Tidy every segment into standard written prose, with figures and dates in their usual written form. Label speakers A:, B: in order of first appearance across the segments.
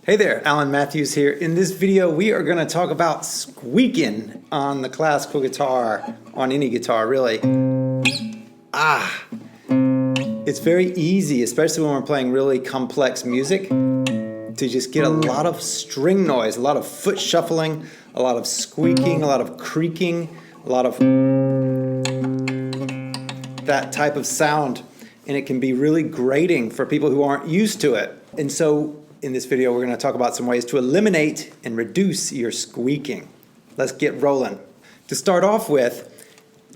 A: Hey there, Alan Mathews here. In this video, we are going to talk about squeaking on the classical guitar, on any guitar really. It's very easy, especially when we're playing really complex music, to just get a lot of string noise, a lot of foot shuffling, a lot of squeaking, a lot of creaking, a lot of that type of sound, and it can be really grating for people who aren't used to it. And so in this video, we're going to talk about some ways to eliminate and reduce your squeaking. Let's get rolling. To start off with,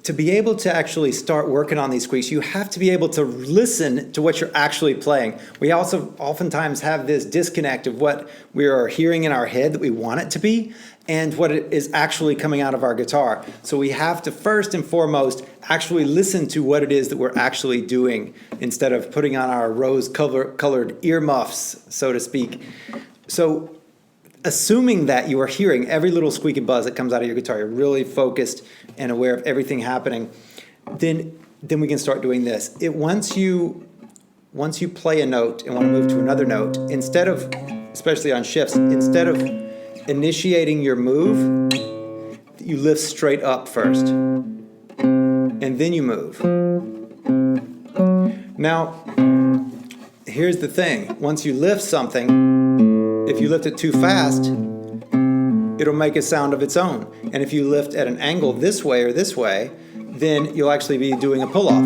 A: to be able to actually start working on these squeaks, you have to be able to listen to what you're actually playing. We also oftentimes have this disconnect of what we are hearing in our head that we want it to be and what it is actually coming out of our guitar. So we have to first and foremost actually listen to what it is that we're actually doing instead of putting on our rose-colored earmuffs, so to speak. So assuming that you are hearing every little squeaky buzz that comes out of your guitar, you're really focused and aware of everything happening, then we can start doing this. Once you play a note and want to move to another note, instead of, especially on shifts, instead of initiating your move, you lift straight up first, and then you move. Now, here's the thing. Once you lift something, if you lift it too fast, it'll make a sound of its own. And if you lift at an angle this way or this way, then you'll actually be doing a pull-off.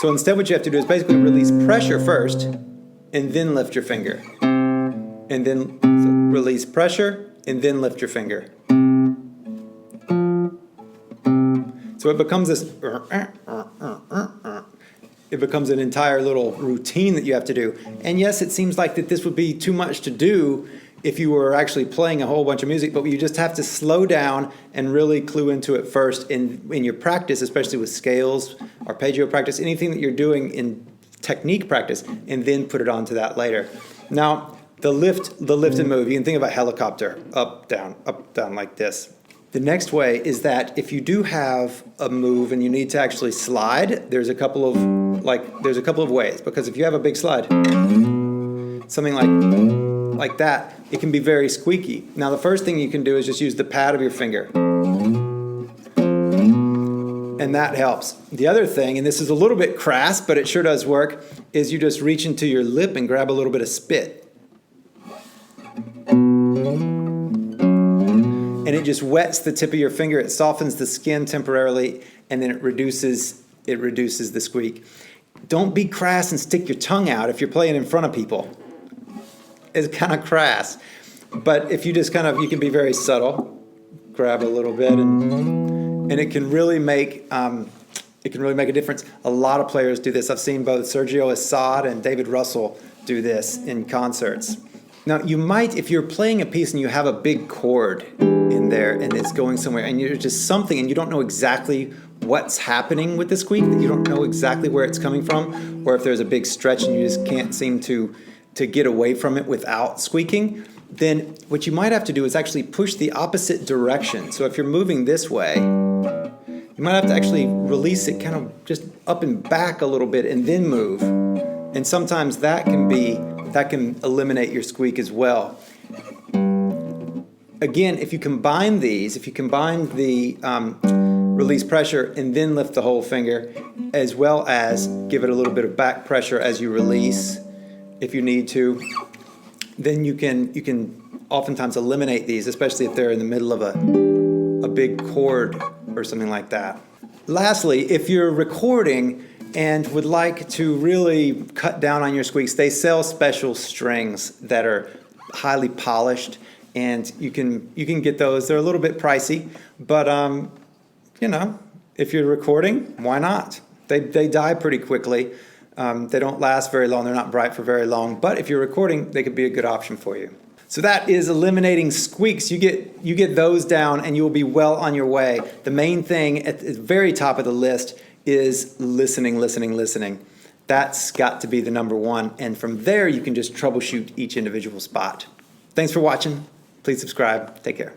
A: So instead what you have to do is basically release pressure first, and then lift your finger. And then release pressure, and then lift your finger. So it becomes this, it becomes an entire little routine that you have to do. And yes, it seems like that this would be too much to do if you were actually playing a whole bunch of music, but you just have to slow down and really clue into it first in your practice, especially with scales, arpeggio practice, anything that you're doing in technique practice, and then put it onto that later. Now, the lift and move, you can think about helicopter, up, down, like this. The next way is that if you do have a move and you need to actually slide, there's a couple of ways, because if you have a big slide, something like that, it can be very squeaky. Now the first thing you can do is just use the pad of your finger. And that helps. The other thing, and this is a little bit crass, but it sure does work, is you just reach into your lip and grab a little bit of spit. And it just wets the tip of your finger, it softens the skin temporarily, and then it reduces the squeak. Don't be crass and stick your tongue out if you're playing in front of people. It's kind of crass. But if you just you can be very subtle, grab a little bit, and it can really make a difference. A lot of players do this. I've seen both Sergio Assad and David Russell do this in concerts. Now, you might, if you're playing a piece and you have a big chord in there and it's going somewhere and you're just something and you don't know exactly what's happening with the squeak, that you don't know exactly where it's coming from, or if there's a big stretch and you just can't seem to get away from it without squeaking, then what you might have to do is actually push the opposite direction. So if you're moving this way, you might have to actually release it kind of just up and back a little bit and then move. And sometimes that can eliminate your squeak as well. Again, if you combine the release pressure and then lift the whole finger, as well as give it a little bit of back pressure as you release, if you need to, then you can oftentimes eliminate these, especially if they're in the middle of a big chord or something like that. Lastly, if you're recording and would like to really cut down on your squeaks, they sell special strings that are highly polished, and you can get those. They're a little bit pricey, but if you're recording, why not? They die pretty quickly. They don't last very long. They're not bright for very long, but if you're recording, they could be a good option for you. So that is eliminating squeaks. You get those down and you will be well on your way. The main thing at the very top of the list is listening. That's got to be the number one. And from there, you can just troubleshoot each individual spot. Thanks for watching. Please subscribe. Take care.